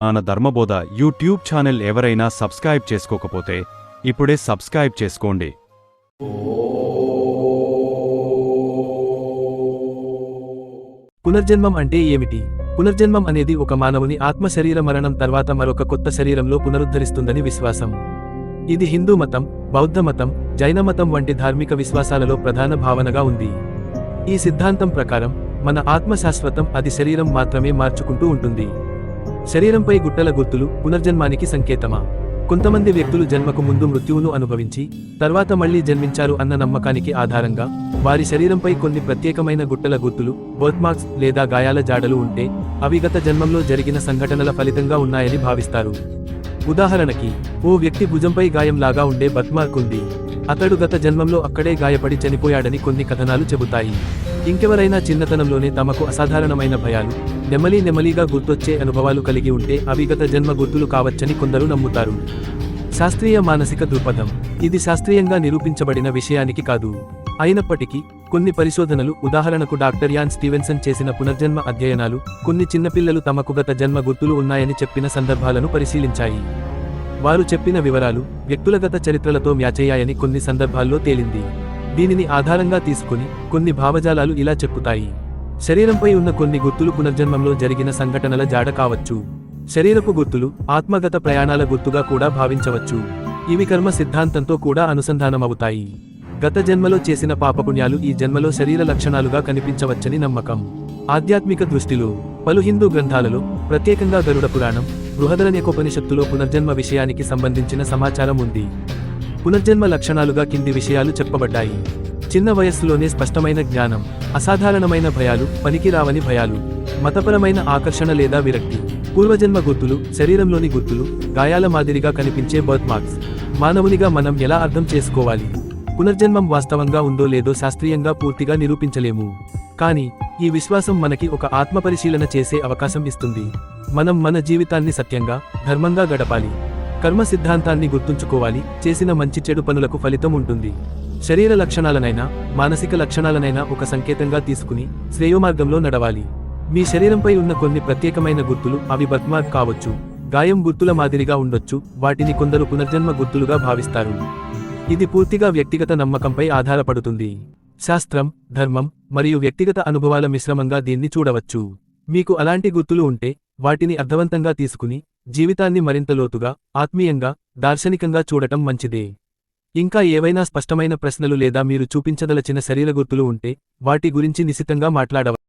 మన ధర్మబోధ YouTube channel ఎవరైనా subscribe చేసుకోకపోతే ఇప్పుడే సబ్స్క్రైబ్ చేసుకోండి. పునర్జన్మం అంటే ఏమిటి? పునర్జన్మం అనేది ఒక మానవుని ఆత్మ శరీర మరణం తర్వాత మరొక కొత్త శరీరంలో పునరుద్ధరిస్తుందని విశ్వాసం. ఇది హిందూ మతం, బౌద్ధ మతం, జైన మతం వంటి ధార్మిక విశ్వాసాలలో ప్రధాన భావనగా ఉంది. ఈ సిద్ధాంతం ప్రకారం మన ఆత్మ శాశ్వతం, అది శరీరం మాత్రమే మార్చుకుంటూ ఉంటుంది. శరీరంపై గుట్టల గుర్తులు పునర్జన్మానికి సంకేతమా? కొంతమంది వ్యక్తులు జన్మకు ముందు మృత్యువును అనుభవించి తర్వాత మళ్లీ జన్మించారు అన్న నమ్మకానికి ఆధారంగా వారి శరీరంపై కొన్ని ప్రత్యేకమైన గుట్టల గుర్తులు, బర్త్మార్క్స్ లేదా గాయాల జాడలు ఉంటే అవి గత జన్మంలో జరిగిన సంఘటనల ఫలితంగా ఉన్నాయని భావిస్తారు. ఉదాహరణకి, ఓ వ్యక్తి భుజంపై గాయంలాగా ఉండే బర్త్మార్క్ ఉంది. అతడు గత జన్మంలో అక్కడే గాయపడి చనిపోయాడని కొన్ని కథనాలు చెబుతాయి. ఇంకెవరైనా చిన్నతనంలోనే తమకు అసాధారణమైన భయాలు నెమ్మలిగా గుర్తొచ్చే అనుభవాలు కలిగి ఉంటే అవి గత జన్మ గుర్తులు కావచ్చని కొందరు నమ్ముతారు. శాస్త్రీయ మానసిక దృక్పథం. ఇది శాస్త్రీయంగా నిరూపించబడిన విషయానికి కాదు. అయినప్పటికీ కొన్ని పరిశోధనలు, ఉదాహరణకు డాక్టర్ యాన్ స్టీవెన్సన్ చేసిన పునర్జన్మ అధ్యయనాలు, కొన్ని చిన్నపిల్లలు తమకు గత జన్మ గుర్తులు ఉన్నాయని చెప్పిన సందర్భాలను పరిశీలించాయి. వారు చెప్పిన వివరాలు వ్యక్తుల గత చరిత్రలతో మ్యాచయ్యాయని కొన్ని సందర్భాల్లో తేలింది. దీనిని ఆధారంగా తీసుకుని కొన్ని భావజాలాలు ఇలా చెప్పుతాయి: శరీరంపై ఉన్న కొన్ని గుర్తులు పునర్జన్మంలో జరిగిన సంఘటనల జాడ కావచ్చు. శరీరపు గుర్తులు ఆత్మగత ప్రయాణాల గుర్తుగా కూడా భావించవచ్చు. ఇవి కర్మ సిద్ధాంతంతో కూడా అనుసంధానమవుతాయి. గత జన్మలో చేసిన పాపపుణ్యాలు ఈ జన్మలో శరీర లక్షణాలుగా కనిపించవచ్చని నమ్మకం. ఆధ్యాత్మిక దృష్టిలో పలు హిందూ గ్రంథాలలో, ప్రత్యేకంగా గరుడ పురాణం, బృహదరణ్యకోపనిషత్తులో పునర్జన్మ విషయానికి సంబంధించిన సమాచారం ఉంది. పునర్జన్మ లక్షణాలుగా కింది విషయాలు చెప్పబడ్డాయి: చిన్న వయస్సులోనే స్పష్టమైన జ్ఞానం, అసాధారణమైన భయాలు, పనికిరావని భయాలు, మతపరమైన ఆకర్షణ లేదా విరక్తి, పూర్వజన్మ గుర్తులు, శరీరంలోని గుర్తులు, గాయాల మాదిరిగా కనిపించే బర్త్ మార్క్స్. మానవునిగా మనం ఎలా అర్థం చేసుకోవాలి? పునర్జన్మం వాస్తవంగా ఉందో లేదో శాస్త్రీయంగా పూర్తిగా నిరూపించలేము. కానీ ఈ విశ్వాసం మనకి ఒక ఆత్మపరిశీలన చేసే అవకాశం ఇస్తుంది. మనం మన జీవితాన్ని సత్యంగా, ధర్మంగా గడపాలి. కర్మ సిద్ధాంతాన్ని గుర్తుంచుకోవాలి. చేసిన మంచి చెడు పనులకు ఫలితం ఉంటుంది. శరీర లక్షణాలనైనా మానసిక లక్షణాలనైనా ఒక సంకేతంగా తీసుకుని శ్రేయోమార్గంలో నడవాలి. మీ శరీరంపై ఉన్న కొన్ని ప్రత్యేకమైన గుర్తులు, అవి బర్త్మార్క్ కావచ్చు, గాయం గుర్తుల మాదిరిగా ఉండొచ్చు. వాటిని కొందరు పునర్జన్మ గుర్తులుగా భావిస్తారు. ఇది పూర్తిగా వ్యక్తిగత నమ్మకంపై ఆధారపడుతుంది. శాస్త్రం, ధర్మం మరియు వ్యక్తిగత అనుభవాల మిశ్రమంగా దీన్ని చూడవచ్చు. మీకు అలాంటి గుర్తులు ఉంటే వాటిని అర్థవంతంగా తీసుకుని జీవితాన్ని మరింత లోతుగా, ఆత్మీయంగా, దార్శనికంగా చూడటం మంచిదే. ఇంకా ఏవైనా స్పష్టమైన ప్రశ్నలు లేదా మీరు చూపించదలచిన శరీర గుర్తులు ఉంటే వాటి గురించి నిశితంగా మాట్లాడవచ్చు.